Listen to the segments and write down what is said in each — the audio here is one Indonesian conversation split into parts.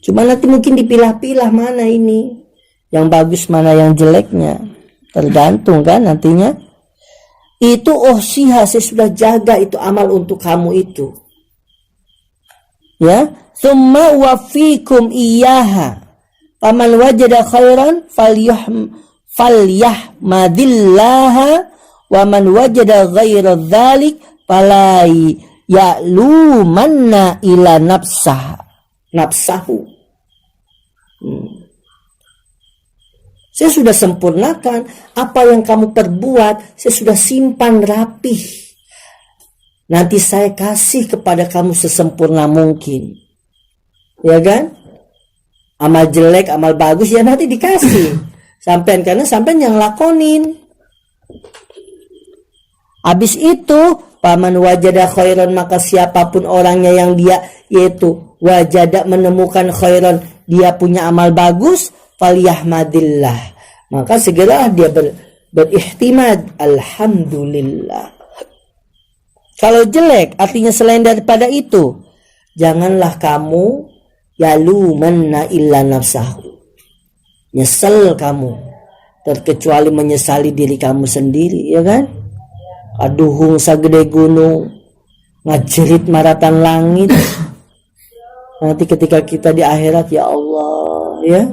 Cuma nanti mungkin dipilah-pilah mana ini yang bagus, mana yang jeleknya, tergantung kan nantinya. Itu saya sudah jaga itu amal untuk kamu itu. Ya, summa wafikum iyaha. Faman wajada khairan falyahmadillaha wa man wajada ghaira dzalik fala ya'lumanna ila nafsahu. Saya sudah sempurnakan apa yang kamu perbuat, saya sudah simpan rapih. Nanti saya kasih kepada kamu sesempurna mungkin. Ya kan? Amal jelek, amal bagus ya nanti dikasih. Sampean, karena sampean yang lakonin. Habis itu, paman wajada khairan, maka siapapun orangnya yang dia yaitu wajada menemukan khairan, dia punya amal bagus, falyahmadillah, maka segera dia berihtimad, alhamdulillah. Kalau jelek artinya selain daripada itu, janganlah kamu yalumanna illa nafsahu, nyesel kamu terkecuali menyesali diri kamu sendiri, ya kan? Aduhung sagede gunung, ngajerit maratan langit. Nanti ketika kita di akhirat, ya Allah, ya,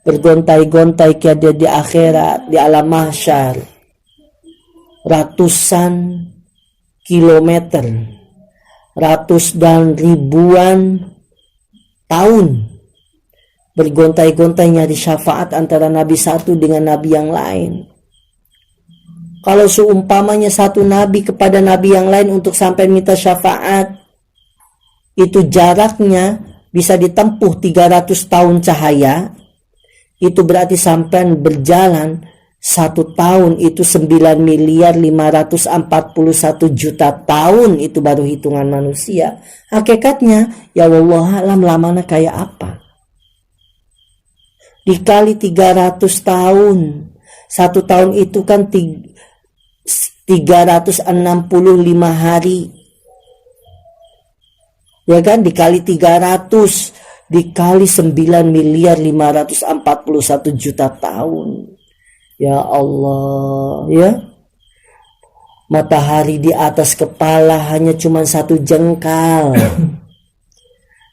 bergontai-gontai dia di akhirat, di alam mahsyar, ratusan kilometer, ratus dan ribuan tahun bergontai-gontai nyari syafaat antara nabi satu dengan nabi yang lain. Kalau seumpamanya satu nabi kepada nabi yang lain untuk sampai minta syafaat, itu jaraknya bisa ditempuh 300 tahun cahaya. Itu berarti sampean berjalan 1 tahun itu 9.541.000.000 tahun, itu baru hitungan manusia. Hakikatnya ya Allah alam lamanya kayak apa? Dikali 300 tahun, 1 tahun itu kan 365 hari. Ya kan, dikali 300 dikali 9.541.000.000 tahun. Ya Allah, ya. Matahari di atas kepala hanya cuma 1 jengkal.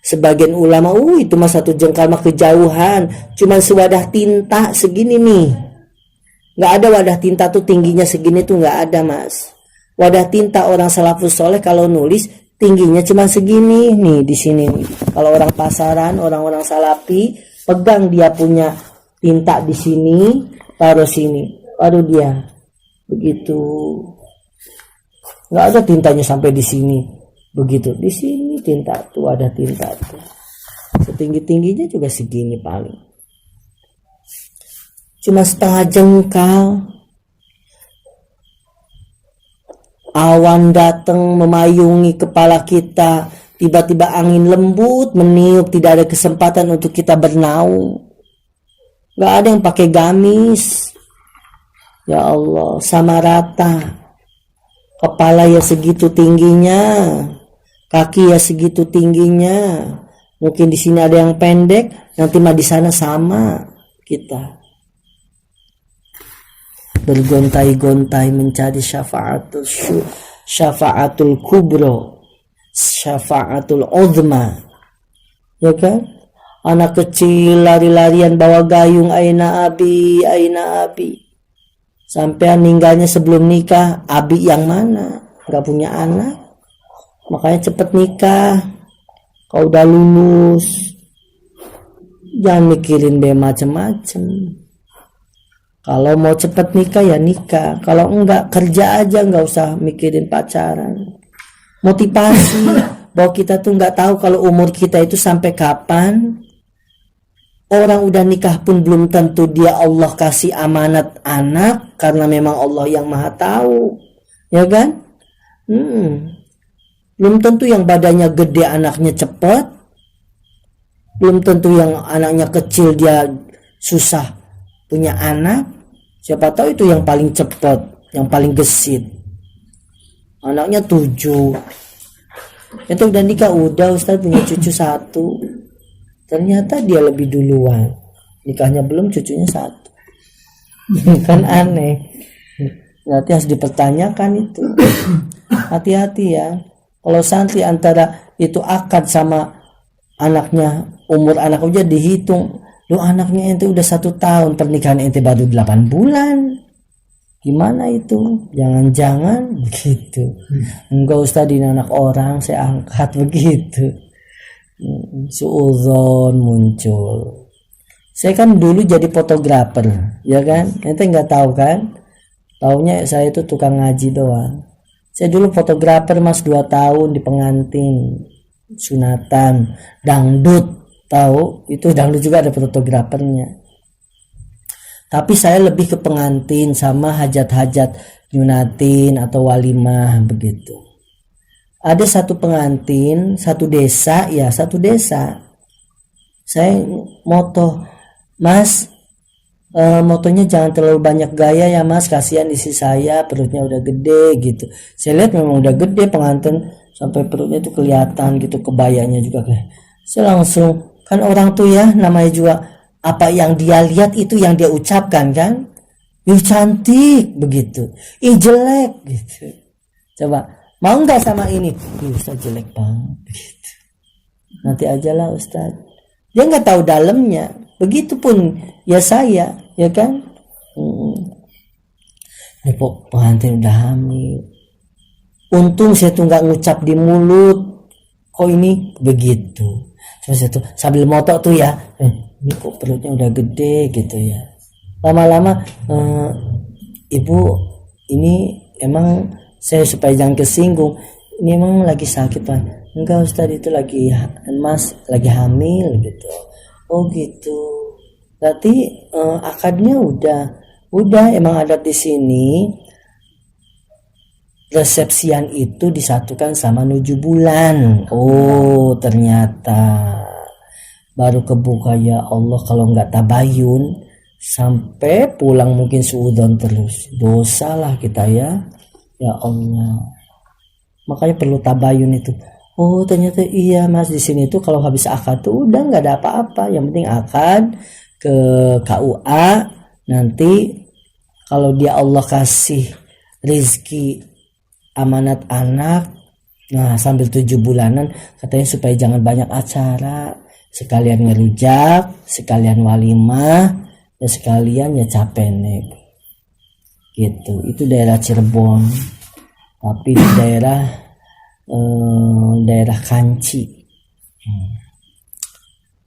Sebagian ulama, itu mah 1 jengkal mah kejauhan, cuma sewadah tinta segini nih. Nggak ada wadah tinta tuh tingginya segini tuh, nggak ada mas. Wadah tinta orang salafus soleh kalau nulis tingginya cuma segini nih di sini. Kalau orang pasaran, orang-orang salafi pegang dia punya tinta di sini, taruh sini, baru dia begitu. Nggak ada tintanya sampai di sini, begitu. Di sini tinta tuh, ada tinta tuh. Setinggi-tingginya juga segini paling. Cuma setengah jengkal. Awan datang memayungi kepala kita, tiba-tiba angin lembut meniup, tidak ada kesempatan untuk kita bernaung. Gak ada yang pakai gamis. Ya Allah, sama rata. Kepala ya segitu tingginya, kaki ya segitu tingginya. Mungkin di sini ada yang pendek, nanti mah di sana sama kita. Bergontai-gontai mencari syafaatul kubro, syafaatul uzma, ya kan? Anak kecil lari-larian bawa gayung, aina abi, aina abi. Sampai meninggalnya sebelum nikah, abi yang mana? Gak punya anak, makanya cepet nikah. Kau udah lulus, jangan mikirin deh macem-macem. Kalau mau cepat nikah ya nikah, kalau enggak kerja aja, enggak usah mikirin pacaran. Motivasi bahwa kita tuh enggak tahu kalau umur kita itu sampai kapan. Orang udah nikah pun belum tentu dia Allah kasih amanat anak, karena memang Allah yang maha tahu, ya kan? Belum tentu yang badannya gede anaknya cepat, belum tentu yang anaknya kecil dia susah punya anak. Siapa tahu itu yang paling cepat, yang paling gesit. Anaknya 7. Itu udah nikah, udah Ustaz punya cucu 1. Ternyata dia lebih duluan. Nikahnya belum, cucunya 1. Kan aneh. Berarti harus dipertanyakan itu. Hati-hati ya. Kalau santri antara itu akad sama anaknya, umur anak aja dihitung. Lu anaknya ente udah 1 tahun, pernikahan ente baru 8 bulan. Gimana itu? Jangan-jangan begitu. Enggak Ustaz, ini anak orang saya angkat begitu. Suudzon muncul. Saya kan dulu jadi fotografer, ya kan? Ente nggak tahu kan? Taunya saya itu tukang ngaji doang. Saya dulu fotografer Mas 2 tahun di pengantin, sunatan, dangdut. Tahu? Itu dangdut juga ada fotografernya. Tapi saya lebih ke pengantin sama hajat-hajat nyunatin atau walimah begitu. Ada satu pengantin, satu desa. Saya moto, Mas, motonya jangan terlalu banyak gaya ya Mas, kasihan isi saya, perutnya udah gede gitu. Saya lihat memang udah gede pengantin, sampai perutnya tuh kelihatan gitu, kebayanya juga. Saya langsung, kan orang tuh ya namanya juga, apa yang dia lihat itu yang dia ucapkan kan. Ih cantik begitu, ih jelek gitu. Coba, mau nggak sama ini? Ih Ustaz jelek banget gitu. Nanti aja lah Ustaz. Dia nggak tahu dalamnya. Begitupun ya saya, ya kan? Ini pengantin udah hamil. Untung saya tuh nggak ngucap di mulut. Kok ini begitu? Terus itu sambil moto tuh ya. Ini kok perutnya udah gede gitu ya. Lama-lama ibu ini emang saya supaya jangan kesinggung. Ini emang lagi sakit Pak. Enggak Ustaz, itu lagi Mas lagi hamil gitu. Oh gitu. Berarti akadnya udah emang adat di sini. Resepsian itu disatukan sama 7 bulan. Oh ternyata baru kebuka, ya Allah. Kalau nggak tabayun sampai pulang mungkin suudzon terus, dosa lah kita ya Allah. Makanya perlu tabayun itu. Oh ternyata iya Mas, di sini tuh kalau habis akad tuh udah nggak ada apa-apa, yang penting akad ke KUA. Nanti kalau dia Allah kasih rizki amanat anak, nah sambil 7 bulanan katanya supaya jangan banyak acara, sekalian ngerujak, sekalian walimah, ya sekalian ya capenek gitu. Itu daerah Cirebon, tapi di daerah Kanci.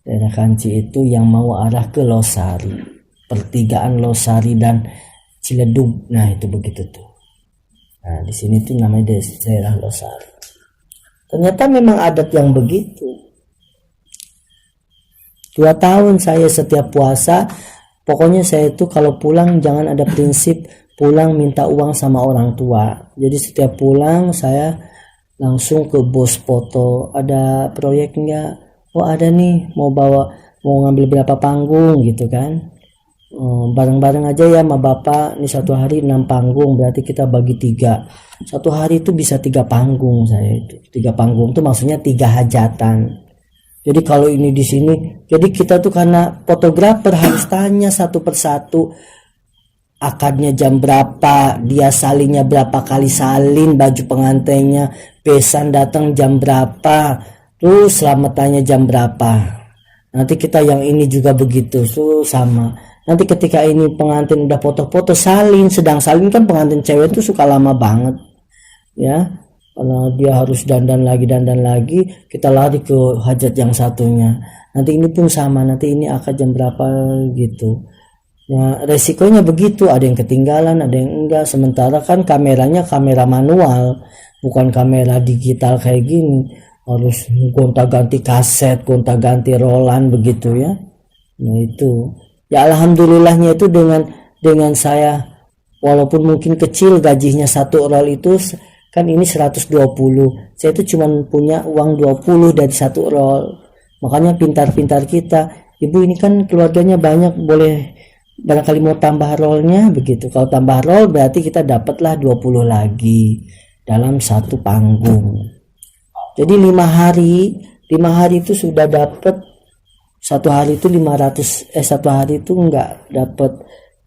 Daerah Kanci itu yang mau arah ke Losari, pertigaan Losari dan Ciledug. Nah itu begitu tuh. Nah di sini tuh namanya daerah Losari. Ternyata memang adat yang begitu. 2 tahun saya setiap puasa, pokoknya saya itu kalau pulang jangan ada prinsip pulang minta uang sama orang tua. Jadi setiap pulang saya langsung ke bos foto, ada proyek enggak? Oh ada nih, mau ngambil berapa panggung gitu kan. Bareng-bareng aja ya sama bapak, nih 1 hari 6 panggung, berarti kita bagi 3. 1 hari itu bisa 3 panggung saya itu. 3 panggung itu maksudnya 3 hajatan. Jadi kalau ini di sini, jadi kita tuh karena fotografer harus tanya satu persatu, akadnya jam berapa, dia salinnya berapa kali salin, baju pengantinnya, besan datang jam berapa, terus selamatnya jam berapa. Nanti kita yang ini juga begitu, tuh sama. Nanti ketika ini pengantin udah foto-foto salin, sedang salin kan pengantin cewek tuh suka lama banget, ya. Karena dia harus dandan lagi, kita lari ke hajat yang satunya. Nanti ini pun sama, nanti ini akad jam berapa gitu. Ya resikonya begitu, ada yang ketinggalan, ada yang enggak. Sementara kan kameranya kamera manual, bukan kamera digital kayak gini. Harus gonta-ganti kaset, gonta-ganti rolan begitu ya. Nah itu. Ya alhamdulillahnya itu dengan saya, walaupun mungkin kecil gajinya 1 roll itu, kan ini 120, saya itu cuma punya uang 20 dari 1 roll. Makanya pintar-pintar kita, ibu ini kan keluarganya banyak, boleh barangkali mau tambah rollnya begitu. Kalau tambah roll berarti kita dapatlah 20 lagi dalam 1 panggung. Jadi 5 hari itu sudah dapat satu hari itu 500 satu hari itu nggak dapat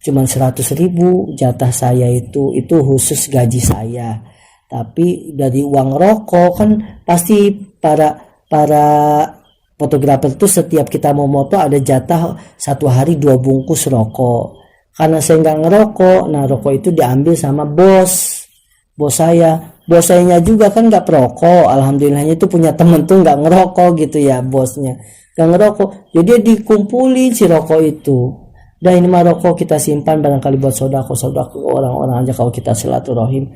cuman 100.000 jatah saya itu khusus gaji saya. Tapi dari uang rokok kan pasti para fotografer itu setiap kita mau moto ada jatah satu hari 2 bungkus rokok. Karena saya nggak ngerokok, nah rokok itu diambil sama bos saya. Bos sayanya juga kan nggak perokok, alhamdulillahnya itu punya temen tuh nggak ngerokok gitu ya, bosnya nggak ngerokok, jadi dia dikumpulin si rokok itu. Dan ini mah rokok kita simpan barangkali buat sodako orang-orang aja kalau kita silaturahim.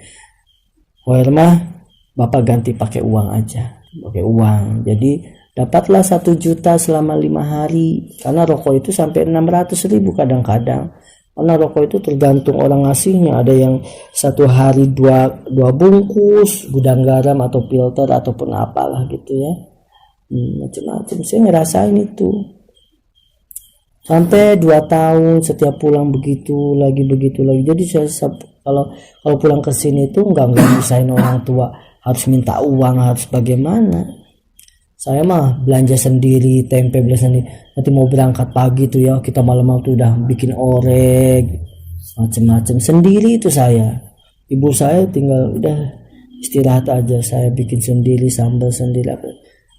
Wah mah bapak ganti pakai uang aja, pakai uang. Jadi dapatlah 1 juta selama 5 hari, karena rokok itu sampai 600.000 kadang-kadang. Karena rokok itu tergantung orang ngasihnya, ada yang satu hari dua bungkus gudang garam atau filter ataupun apalah gitu ya, macam-macam. Saya ngerasain itu sampai 2 tahun, setiap pulang begitu lagi. Jadi saya kalau pulang ke sini itu nggak nyusahin orang tua harus minta uang, harus bagaimana. Saya mah belanja sendiri, tempe belanja sendiri. Nanti mau berangkat pagi tuh ya, kita malam tuh udah bikin orek, macam-macam sendiri itu saya. Ibu saya tinggal udah istirahat aja, saya bikin sendiri, sambal sendiri.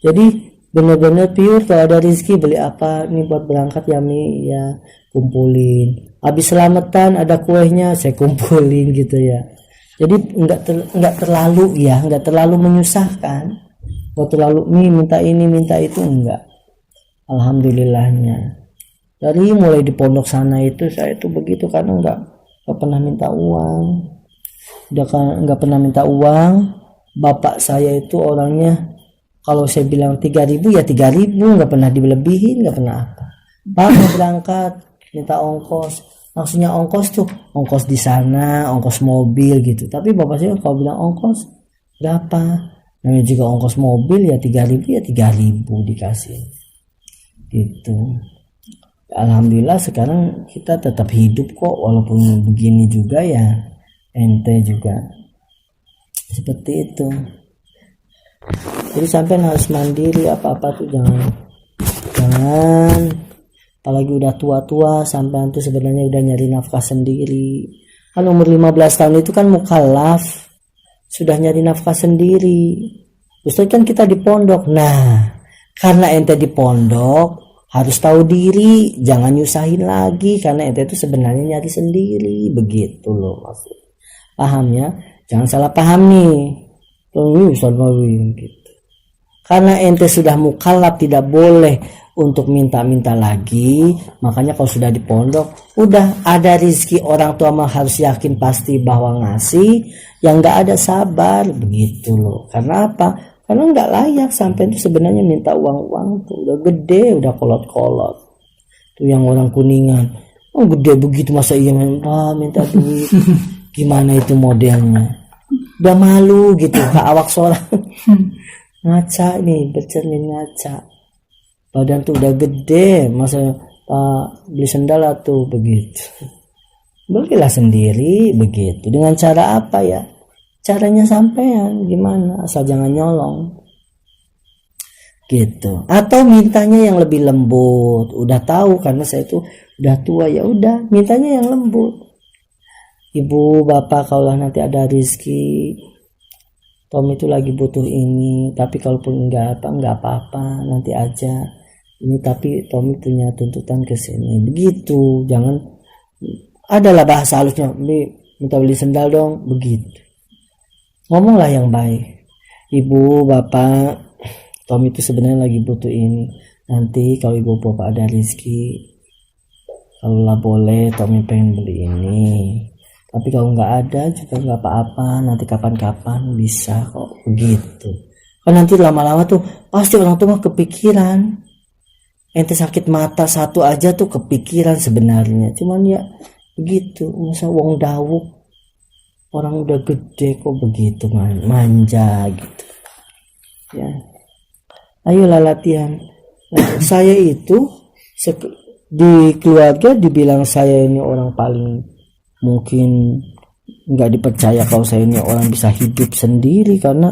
Jadi bener-bener pure. Kalau ada rezeki beli apa ini buat berangkat ya Mi, ya kumpulin. Habis selamatan ada kuenya saya kumpulin gitu ya. Jadi enggak terlalu menyusahkan. Gak terlalu minta ini minta itu, enggak. Alhamdulillahnya dari mulai di pondok sana itu saya itu begitu, karena enggak pernah minta uang, enggak pernah minta uang. Bapak saya itu orangnya kalau saya bilang 3.000 ya 3.000, enggak pernah dilebihin, enggak pernah apa. Pak mau berangkat minta ongkos, maksudnya ongkos tuh ongkos di sana, ongkos mobil gitu. Tapi bapak saya kalau bilang ongkos berapa, namanya juga ongkos mobil ya 3.000 ya 3.000 dikasih gitu. Alhamdulillah sekarang kita tetap hidup kok, walaupun begini juga ya, ente juga seperti itu. Jadi sampai harus mandiri, apa-apa tuh jangan apalagi udah tua-tua sampai itu sebenarnya udah nyari nafkah sendiri. Kan umur 15 tahun itu kan mukallaf, sudah nyari nafkah sendiri. Terus kan kita di pondok. Nah, karena ente di pondok harus tahu diri, jangan nyusahin lagi, karena ente itu sebenarnya nyari sendiri, begitu loh maksud. Paham ya? Jangan salah paham nih. Gitu. Karena ente sudah mukallaf, tidak boleh untuk minta-minta lagi. Makanya kalau sudah di pondok, udah ada rezeki orang tua mah harus yakin pasti bahwa ngasih. Yang nggak ada sabar, begitu loh. Karena apa? Karena nggak layak sampai itu sebenarnya minta uang tuh udah gede, udah kolot-kolot. Tuh yang orang Kuningan, oh gede begitu masa iya minta duit. Gimana itu modelnya? Udah malu gitu, Kak awak sholat. Ngaca nih, bercermin ngaca. Badan tuh udah gede, masa beli sendal tuh begitu. Belilah sendiri begitu. Dengan cara apa ya? Caranya sampean gimana? Asal jangan nyolong. Gitu. Atau mintanya yang lebih lembut. Udah tahu karena saya itu udah tua, ya udah mintanya yang lembut. Ibu, bapak, kalau nanti ada rezeki, Tom itu lagi butuh ini, tapi kalaupun enggak apa-apa, nanti aja. Ini tapi Tommy punya tuntutan ke sini. Begitu, jangan adalah bahasa halusnya, minta beli sendal dong, begitu. Ngomonglah yang baik. Ibu, bapak, Tommy itu sebenarnya lagi butuh ini. Nanti kalau ibu bapak ada rezeki, kalau lah boleh Tommy pengen beli ini. Tapi kalau nggak ada juga nggak apa-apa, nanti kapan-kapan bisa kok, begitu. Kan nanti lama-lama tuh pasti orang tua kepikiran. Ente sakit mata satu aja tuh kepikiran sebenarnya, cuman ya begitu. Masa wong dawuk, orang udah gede kok begitu manja gitu ya. Ayolah latihan. Nah, saya itu di keluarga dibilang saya ini orang paling mungkin nggak dipercaya kalau saya ini orang bisa hidup sendiri, karena